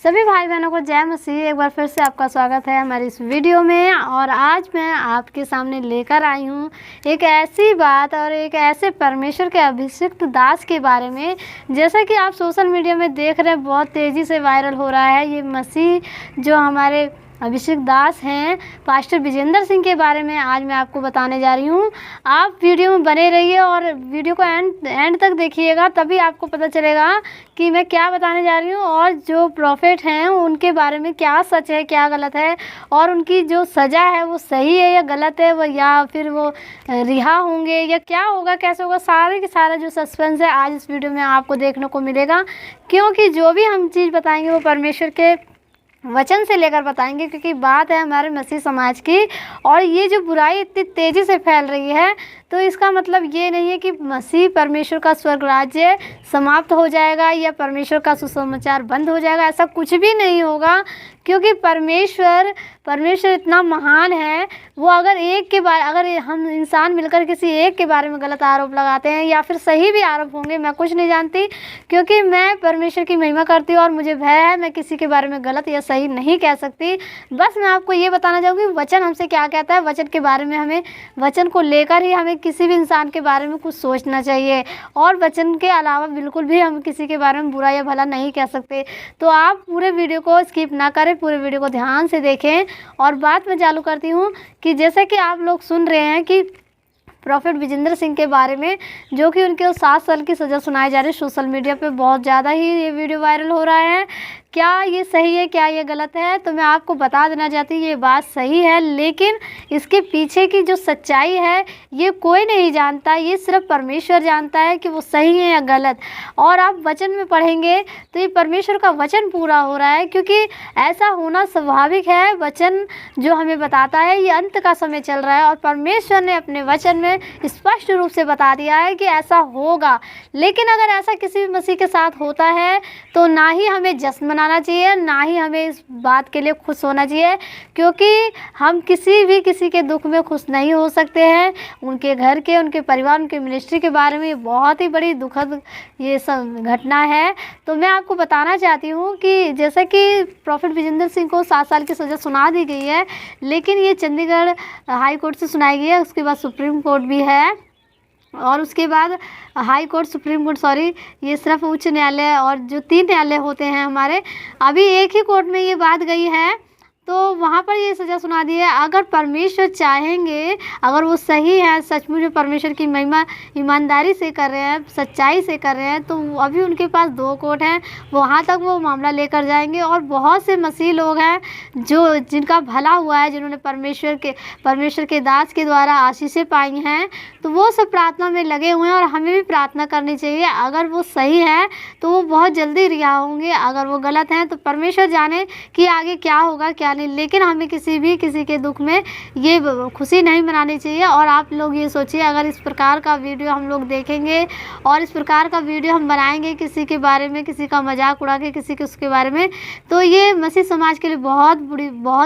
सभी भाई बहनों को जय मसीह। एक बार फिर से आपका स्वागत है हमारी इस वीडियो में। और आज मैं आपके सामने लेकर आई हूँ एक ऐसी बात और एक ऐसे परमेश्वर के अभिषिक्त दास के बारे में। जैसा कि आप सोशल मीडिया में देख रहे हैं, बहुत तेज़ी से वायरल हो रहा है ये मसीह जो हमारे अभिषेक दास हैं, पास्टर विजेंद्र सिंह के बारे में आज मैं आपको बताने जा रही हूँ। आप वीडियो में बने रहिए और वीडियो को एंड तक देखिएगा, तभी आपको पता चलेगा कि मैं क्या बताने जा रही हूँ और जो प्रॉफिट हैं उनके बारे में क्या सच है क्या गलत है, और उनकी जो सज़ा है वो सही है या गलत है, वो या फिर वो रिहा होंगे या क्या होगा, कैसे होगा, सारे के सारा जो सस्पेंस है आज इस वीडियो में आपको देखने को मिलेगा। क्योंकि जो भी हम चीज़ बताएंगे वो परमेश्वर के वचन से लेकर बताएंगे, क्योंकि बात है हमारे मसीह समाज की। और ये जो बुराई इतनी तेज़ी से फैल रही है, तो इसका मतलब ये नहीं है कि मसीह परमेश्वर का स्वर्ग राज्य समाप्त हो जाएगा या परमेश्वर का सुसमाचार बंद हो जाएगा। ऐसा कुछ भी नहीं होगा, क्योंकि परमेश्वर इतना महान है। वो अगर हम इंसान मिलकर किसी एक के बारे में गलत आरोप लगाते हैं या फिर सही भी आरोप होंगे, मैं कुछ नहीं जानती, क्योंकि मैं परमेश्वर की महिमा करती हूँ और मुझे भय है, मैं किसी के बारे में गलत या सही नहीं कह सकती। बस मैं आपको ये बताना चाहूँगी वचन हमसे क्या कहता है। वचन के बारे में हमें, वचन को लेकर ही हमें किसी भी इंसान के बारे में कुछ सोचना चाहिए, और वचन के अलावा बिल्कुल भी हम किसी के बारे में बुरा या भला नहीं कह सकते। तो आप पूरे वीडियो को स्किप ना करें, पूरे वीडियो को ध्यान से देखें। और बात मैं चालू करती हूँ कि जैसा कि आप लोग सुन रहे हैं कि प्रॉफिट विजेंद्र सिंह के बारे में, जो कि उनके 7 साल की सज़ा सुनाई जा रही है। सोशल मीडिया पे बहुत ज़्यादा ही ये वीडियो वायरल हो रहा है। क्या ये सही है क्या ये गलत है, तो मैं आपको बता देना चाहती हूँ ये बात सही है, लेकिन इसके पीछे की जो सच्चाई है ये कोई नहीं जानता, ये सिर्फ परमेश्वर जानता है कि वो सही है या गलत। और आप वचन में पढ़ेंगे तो ये परमेश्वर का वचन पूरा हो रहा है, क्योंकि ऐसा होना स्वाभाविक है। वचन जो हमें बताता है ये अंत का समय चल रहा है, और परमेश्वर ने अपने वचन में स्पष्ट रूप से बता दिया है कि ऐसा होगा। लेकिन अगर ऐसा किसी भी मसीह के साथ होता है तो ना ही हमें जश्न मनाना चाहिए, ना ही हमें इस बात के लिए खुश होना चाहिए, क्योंकि हम किसी के दुख में खुश नहीं हो सकते हैं। उनके घर के, उनके परिवार, उनके मिनिस्ट्री के बारे में ये बहुत ही बड़ी दुखद ये सब घटना है। तो मैं आपको बताना चाहती हूँ कि जैसा कि प्रॉफिट विजेंद्र सिंह को 7 साल की सज़ा सुना दी गई है, लेकिन ये चंडीगढ़ हाई कोर्ट से सुनाई गई है, उसके बाद सुप्रीम कोर्ट भी है, और उसके बाद high court, supreme court, sorry, ये सिर्फ उच्च न्यायालय और जो 3 न्यायालय होते हैं हमारे, अभी एक ही कोर्ट में ये बात गई है, तो वहाँ पर ये सज़ा सुना दी है। अगर परमेश्वर चाहेंगे, अगर वो सही है, सचमुच में परमेश्वर की महिमा ईमानदारी से कर रहे हैं, सच्चाई से कर रहे हैं, तो अभी उनके पास 2 कोर्ट हैं, वहाँ तक वो मामला लेकर जाएंगे। और बहुत से मसीह लोग हैं जिनका भला हुआ है, जिन्होंने परमेश्वर के दास के द्वारा आशीषें पाई हैं, तो वो सब प्रार्थना में लगे हुए हैं, और हमें भी प्रार्थना करनी चाहिए। अगर वो सही है तो वो बहुत जल्दी रिहा होंगे, अगर वो गलत हैं तो परमेश्वर जाने कि आगे क्या होगा क्या नहीं। लेकिन हमें किसी के दुख में ये खुशी नहीं मनानी चाहिए। और आप लोग ये सोचिए, अगर इस प्रकार का वीडियो हम लोग देखेंगे और इस प्रकार का वीडियो हम बनाएंगे किसी के बारे में, किसी का मजाक उड़ा के किसी के उसके बारे में, तो ये मसीह समाज के लिए बहुत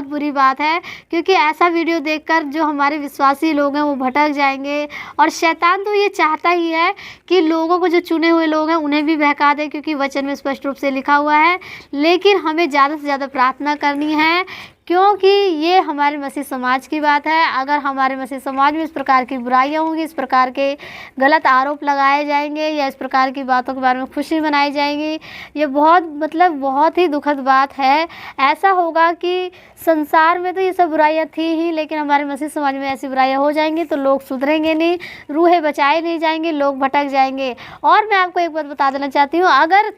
बुरी बात है। क्योंकि ऐसा वीडियो देखकर जो हमारे विश्वासी लोग हैं वो भटक जाएंगे, और शैतान तो ये चाहता ही है कि लोगों को, जो चुने हुए लोग हैं, उन्हें भी बहका दे, क्योंकि वचन में स्पष्ट रूप से लिखा हुआ है। लेकिन हमें ज़्यादा से ज़्यादा प्रार्थना करनी है, क्योंकि ये हमारे मसीह समाज की बात है। अगर हमारे मसीह समाज में इस प्रकार की बुराइयां होंगी, इस प्रकार के गलत आरोप लगाए जाएंगे, या इस प्रकार की बातों के बारे में खुशी मनाई जाएगी, ये बहुत ही दुखद बात है। ऐसा होगा कि संसार में तो ये सब बुराइयां थी ही, लेकिन हमारे मसीह समाज में ऐसी बुराइयां हो जाएंगी तो लोग सुधरेंगे नहीं, रूहें बचाए नहीं जाएंगे, लोग भटक जाएंगे। और मैं आपको एक बात बता देना चाहती हूँ, अगर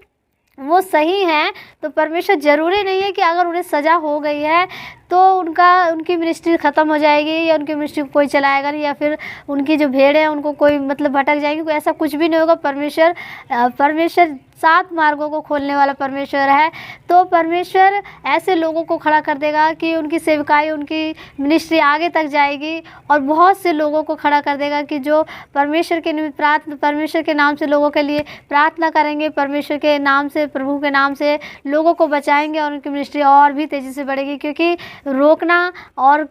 वो सही हैं तो परमेश्वर ज़रूरी नहीं है कि अगर उन्हें सज़ा हो गई है तो उनकी मिनिस्ट्री ख़त्म हो जाएगी, या उनकी मिनिस्ट्री को कोई चलाएगा नहीं, या फिर उनकी जो भेड़ है उनको कोई भटक जाएगी। कोई ऐसा कुछ भी नहीं होगा। परमेश्वर 7 मार्गों को खोलने वाला परमेश्वर है। तो परमेश्वर ऐसे लोगों को खड़ा कर देगा कि उनकी सेवकाई, उनकी मिनिस्ट्री आगे तक जाएगी, और बहुत से लोगों को खड़ा कर देगा कि जो परमेश्वर के नाम से लोगों के लिए प्रार्थना करेंगे, परमेश्वर के नाम से, प्रभु के नाम से लोगों को बचाएंगे, और उनकी मिनिस्ट्री और भी तेज़ी से बढ़ेगी। क्योंकि रोकना और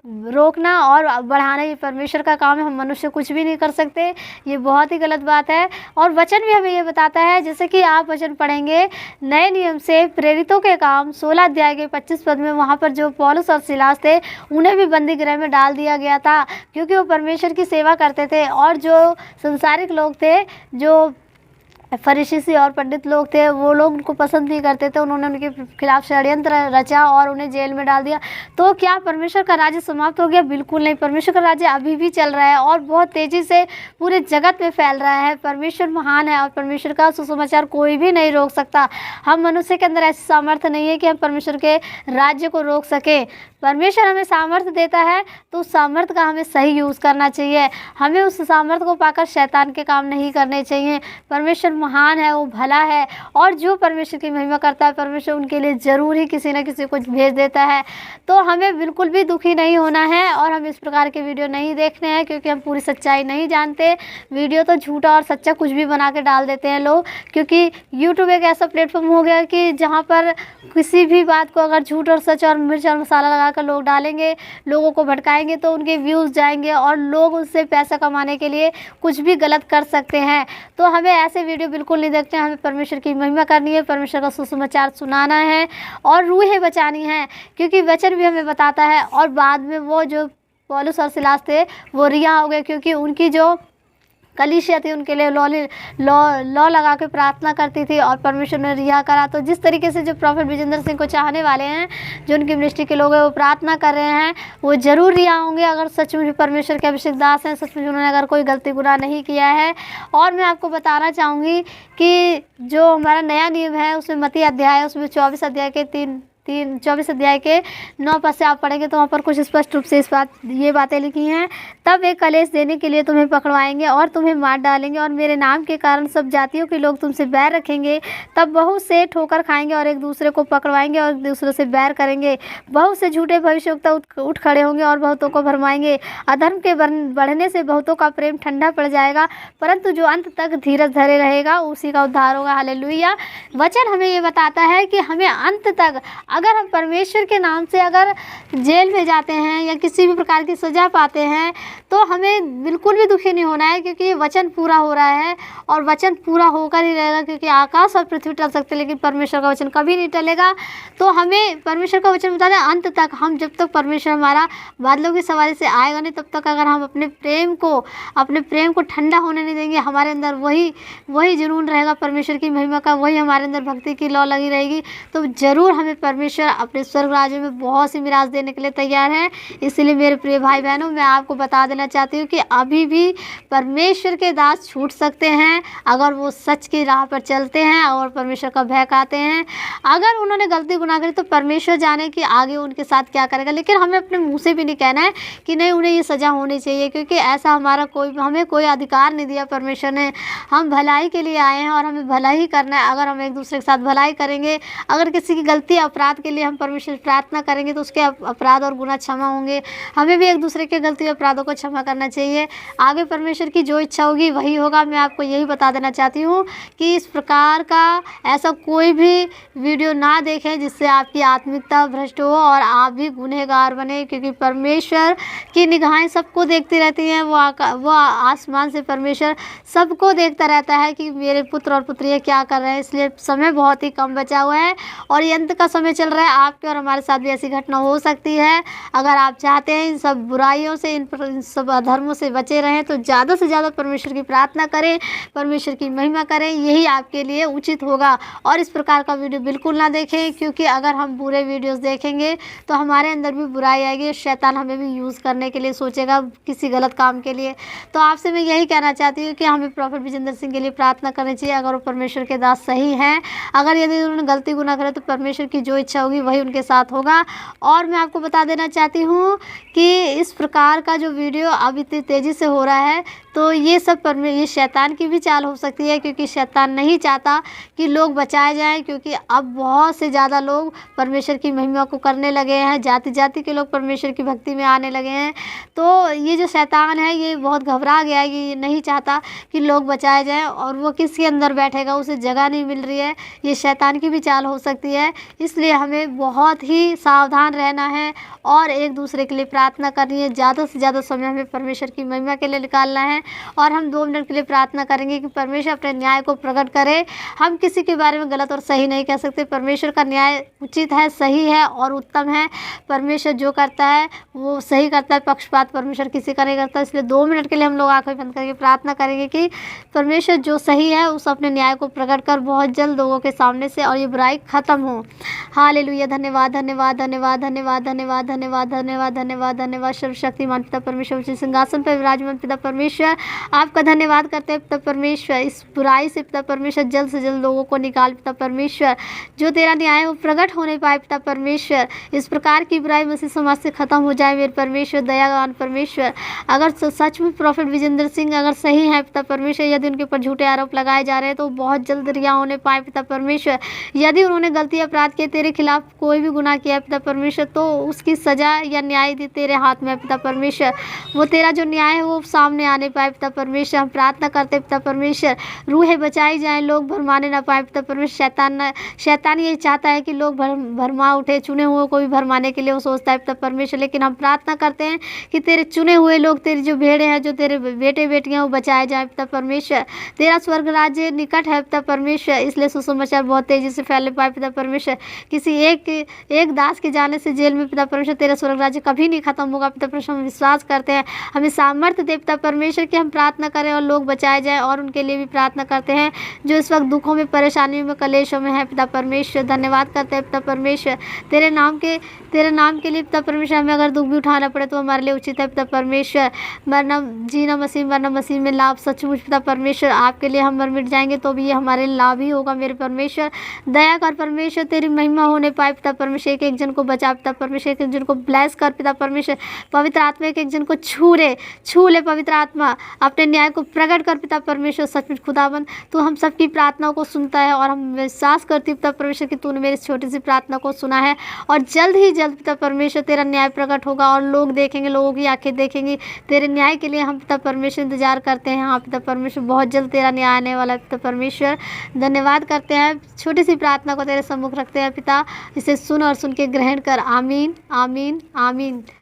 बढ़ाना ये परमेश्वर का काम है। हम मनुष्य कुछ भी नहीं कर सकते, ये बहुत ही गलत बात है। और वचन भी हमें ये बताता है, जैसे कि आप वचन पढ़ेंगे नए नियम से प्रेरितों के काम 16 अध्याय के 25 पद में, वहाँ पर जो पौलुस और सिलास थे उन्हें भी बंदी गृह में डाल दिया गया था, क्योंकि वो परमेश्वर की सेवा करते थे। और जो संसारिक लोग थे, जो फरीसी और पंडित लोग थे, वो लोग उनको पसंद नहीं करते थे, उन्होंने उनके खिलाफ षड्यंत्र रचा और उन्हें जेल में डाल दिया। तो क्या परमेश्वर का राज्य समाप्त हो गया? बिल्कुल नहीं। परमेश्वर का राज्य अभी भी चल रहा है और बहुत तेज़ी से पूरे जगत में फैल रहा है। परमेश्वर महान है और परमेश्वर का सुसमाचार कोई भी नहीं रोक सकता। हम मनुष्य के अंदर ऐसी सामर्थ्य नहीं है कि हम परमेश्वर के राज्य को रोक सके। परमेश्वर हमें सामर्थ्य देता है तो उस सामर्थ्य का हमें सही यूज़ करना चाहिए। हमें उस सामर्थ्य को पाकर शैतान के काम नहीं करने चाहिए। परमेश्वर महान है, वो भला है, और जो परमेश्वर की महिमा करता है परमेश्वर उनके लिए ज़रूर ही किसी न किसी को भेज देता है। तो हमें बिल्कुल भी दुखी नहीं होना है और हम इस प्रकार के वीडियो नहीं देखने हैं, क्योंकि हम पूरी सच्चाई नहीं जानते। वीडियो तो झूठा और सच्चा कुछ भी बना के डाल देते हैं लोग, क्योंकि यूट्यूब एक ऐसा प्लेटफॉर्म हो गया कि जहाँ पर किसी भी बात को अगर झूठ और सच और मिर्च और मसाला लगाकर लोग डालेंगे, लोगों को भटकाएंगे, तो उनके व्यूज़ जाएंगे और लोग उससे पैसा कमाने के लिए कुछ भी गलत कर सकते हैं। तो हमें ऐसे वीडियो बिल्कुल नहीं देखते हैं। हमें परमेश्वर की महिमा करनी है, परमेश्वर का सुसमाचार सुनाना है और रूहें बचानी है, क्योंकि वचन भी हमें बताता है। और बाद में वो जो पौलुस और सिलास थे वो रिहा हो गए, क्योंकि उनकी जो कलीसिया थी उनके लिए लॉ लगा के प्रार्थना करती थी और परमेश्वर ने रिहा करा। तो जिस तरीके से जो प्रॉफेट विजेंद्र सिंह को चाहने वाले हैं, जो उनकी मिनिस्ट्री के लोग हैं, वो प्रार्थना कर रहे हैं, वो ज़रूर रिहा होंगे अगर सचमुच परमेश्वर के अभिषेक दास हैं, सचमुच उन्होंने अगर कोई गलती गुनाह नहीं किया है। और मैं आपको बताना चाहूँगी कि जो हमारा नया नियम है उसमें मत्ती अध्याय है, उसमें 24 अध्याय के 24 अध्याय के 9 पद से आप पढ़ेंगे तो वहाँ पर कुछ स्पष्ट रूप से ये बातें लिखी हैं। तब एक कलेश देने के लिए तुम्हें पकड़वाएंगे और तुम्हें मार डालेंगे, और मेरे नाम के कारण सब जातियों के लोग तुमसे बैर रखेंगे। तब बहुत से ठोकर खाएंगे और एक दूसरे को पकड़वाएंगे और एक दूसरे से बैर करेंगे। बहुत से झूठे भविष्यवक्ता उठ खड़े होंगे और बहुतों को भरमाएंगे। अधर्म के बढ़ने से बहुतों का प्रेम ठंडा पड़ जाएगा, परंतु जो अंत तक धीरज धरे रहेगा उसी का उद्धार होगा। हालेलुया। वचन हमें ये बताता है कि हमें अंत तक, अगर हम परमेश्वर के नाम से अगर जेल में जाते हैं या किसी भी प्रकार की सज़ा पाते हैं, तो हमें बिल्कुल भी दुखी नहीं होना है, क्योंकि ये वचन पूरा हो रहा है और वचन पूरा होकर ही रहेगा। क्योंकि आकाश और पृथ्वी टल सकते लेकिन परमेश्वर का वचन कभी नहीं टलेगा। तो हमें परमेश्वर का वचन बताता है अंत तक, हम जब तक परमेश्वर हमारा बादलों की सवारी से आएगा नहीं, तब तक अगर हम अपने प्रेम को ठंडा होने नहीं देंगे, हमारे अंदर वही जुनून रहेगा परमेश्वर की महिमा का, वही हमारे अंदर भक्ति की लौ लगी रहेगी, तो ज़रूर हमें परमेश्वर अपने स्वर्ग राज्य में बहुत सी मिराज देने के लिए तैयार है। इसलिए मेरे प्रिय भाई बहनों, मैं आपको बता देना चाहती हूँ कि अभी भी परमेश्वर के दास छूट सकते हैं अगर वो सच की राह पर चलते हैं और परमेश्वर का भय खाते हैं। अगर उन्होंने गलती गुनाह करी तो परमेश्वर जाने कि आगे उनके साथ क्या करेगा, लेकिन हमें अपने मुँह से भी नहीं कहना है कि नहीं उन्हें ये सज़ा होनी चाहिए, क्योंकि ऐसा हमें कोई अधिकार नहीं दिया परमेश्वर ने। हम भलाई के लिए आए हैं और हमें भला ही करना है। अगर हम एक दूसरे के साथ भलाई करेंगे, अगर किसी की गलती अपराध के लिए हम परमेश्वर से प्रार्थना करेंगे तो उसके अपराध और गुनाह क्षमा होंगे। हमें भी एक दूसरे के गलती और अपराधों को क्षमा करना चाहिए। आगे परमेश्वर की जो इच्छा होगी वही होगा। मैं आपको यही बता देना चाहती हूँ कि इस प्रकार का ऐसा कोई भी वीडियो ना देखें जिससे आपकी आत्मिकता भ्रष्ट हो और आप भी गुनहगार बने, क्योंकि परमेश्वर की निगाहें सबको देखती रहती हैं। वो आसमान से परमेश्वर सबको देखता रहता है कि मेरे पुत्र और पुत्रियाँ क्या कर रहे हैं। इसलिए समय बहुत ही कम बचा हुआ है और ये अंत का समय चल रहा है। आपके और हमारे साथ भी ऐसी घटना हो सकती है। अगर आप चाहते हैं इन सब बुराइयों से, इन सब अधर्मों से बचे रहें, तो ज़्यादा से ज़्यादा परमेश्वर की प्रार्थना करें, परमेश्वर की महिमा करें, यही आपके लिए उचित होगा। और इस प्रकार का वीडियो बिल्कुल ना देखें, क्योंकि अगर हम बुरे वीडियोस देखेंगे तो हमारे अंदर भी बुराई आएगी, शैतान हमें भी यूज़ करने के लिए सोचेगा किसी गलत काम के लिए। तो आपसे मैं यही कहना चाहती हूँ कि हमें प्रॉफेट विजेंद्र सिंह के लिए प्रार्थना करनी चाहिए। अगर वो परमेश्वर के दास सही हैं, अगर यदि उन्होंने गलती गुनाह करे तो परमेश्वर की जो इच्छा होगी वही उनके साथ होगा। और मैं आपको बता देना चाहती हूँ कि इस प्रकार का जो वीडियो अब इतनी तेज़ी से हो रहा है, तो ये सब ये शैतान की भी चाल हो सकती है, क्योंकि शैतान नहीं चाहता कि लोग बचाए जाएं, क्योंकि अब बहुत से ज़्यादा लोग परमेश्वर की महिमा को करने लगे हैं, जाति जाति के लोग परमेश्वर की भक्ति में आने लगे हैं। तो ये जो शैतान है ये बहुत घबरा गया है, ये नहीं चाहता कि लोग बचाए जाएं, और वो किसके अंदर बैठेगा, उसे जगह नहीं मिल रही है। ये शैतान की भी चाल हो सकती है। इसलिए हमें बहुत ही सावधान रहना है और एक दूसरे के लिए प्रार्थना करनी है। ज़्यादा से ज़्यादा समय हमें परमेश्वर की महिमा के लिए निकालना है, और हम 2 मिनट के लिए प्रार्थना करेंगे कि परमेश्वर अपने न्याय को प्रकट करे। हम किसी के बारे में गलत और सही नहीं कह सकते। परमेश्वर का न्याय उचित है, सही है और उत्तम है। परमेश्वर जो करता है वो सही करता है, पक्षपात परमेश्वर किसी का नहीं करता। इसलिए 2 मिनट के लिए हम लोग आंखें बंद करके प्रार्थना करेंगे कि परमेश्वर जो सही है उस अपने न्याय को प्रकट कर बहुत जल्द लोगों के सामने से, और ये बुराई खत्म हो। हालेलुया। धन्यवाद धन्यवाद धन्यवाद धन्यवाद धन्यवाद धन्यवाद धन्यवाद धन्यवाद धन्यवाद। सर्वशक्तिमान पिता परमेश्वर उच्च सिंहासन पर विराजमान पिता परमेश्वर, आपका धन्यवाद करते हैं पिता परमेश्वर। इस बुराई से पिता परमेश्वर जल्द से जल्द लोगों को निकाल पिता परमेश्वर, जो तेरा न्याय वो प्रकट होने पाए पिता परमेश्वर। इस प्रकार की बुराई मसीह समाज से खत्म हो जाए मेरे परमेश्वर, दयावान परमेश्वर। अगर सच में प्रॉफिट विजेंद्र सिंह अगर सही है पिता परमेश्वर, यदि उनके ऊपर झूठे आरोप लगाए जा रहे हैं तो बहुत जल्द रिहा होने पाए पिता परमेश्वर। यदि उन्होंने गलती अपराध किए, तेरे खिलाफ कोई भी गुनाह किया पिता परमेश्वर, तो उसकी सजा या न्याय तेरे हाथ में है पिता परमेश्वर। वो तेरा जो न्याय है वो सामने आने पाए पिता परमेश्वर। हम प्रार्थना करते पिता परमेश्वर, रूहें बचाई जाएं, लोग भरमाने ना पाए पिता परमेश्वर। शैतान ये चाहता है कि लोग भरमा उठे, चुने हुए को भी भरमाने के लिए वो सोचता है पिता परमेश्वर। लेकिन हम प्रार्थना करते हैं कि तेरे चुने हुए लोग, तेरी जो भेड़े हैं, जो तेरे बेटे बेटियां, वो बचाए जाए पिता परमेश्वर। तेरा स्वर्ग राज्य निकट है पिता परमेश्वर, इसलिए सुसमाचार बहुत तेजी से फैलने पाए पिता परमेश्वर। किसी एक दास के जाने से जेल में पिता परमेश्वर, तेरा स्वर्ग राज्य कभी नहीं खत्म होगा पिता परमेश्वर। हम विश्वास करते हैं, हमें सामर्थ्य दे पिता परमेश्वर कि हम प्रार्थना करें और लोग बचाए जाएं, और उनके लिए भी प्रार्थना करते हैं जो इस वक्त दुखों में, परेशानियों में, कलेशों में है पिता परमेश्वर। धन्यवाद करते हैं पिता परमेश्वर तेरे नाम के लिए पिता परमेश्वर। हमें अगर दुख भी उठाना पड़े तो हमारे लिए उचित है पिता परमेश्वर। मरना जीना मसीह में लाभ सचमुच पिता परमेश्वर। आपके लिए हम मर मिट जाएंगे तो भी ये हमारे लाभ ही होगा मेरे परमेश्वर। दया कर परमेश्वर, तेरी महिमा होने पाए पिता परमेश्वर। एक जन को बचा पिता परमेश्वर, एक जन को ब्लेस कर पिता परमेश्वर। पवित्र आत्मा एक जन को छू ले पवित्र आत्मा, अपने न्याय को प्रकट कर पिता परमेश्वर। सचमुच खुदाबंद तू हम सबकी प्रार्थनाओं को सुनता है, और हम विश्वास करती पिता परमेश्वर कि तूने मेरी छोटी सी प्रार्थना को सुना है, और जल्द ही जल्द पिता परमेश्वर तेरा न्याय प्रकट होगा, और लोग देखेंगे, लोगों की आंखें देखेंगी तेरे न्याय के लिए। हम पिता परमेश्वर इंतजार करते हैं। हाँ पिता परमेश्वर, बहुत जल्द तेरा न्याय आने वाला है पिता परमेश्वर। धन्यवाद करते हैं, छोटी सी प्रार्थना को तेरे सम्मुख रखते हैं पिता, इसे सुन और सुन के ग्रहण कर। आमीन आमीन आमीन।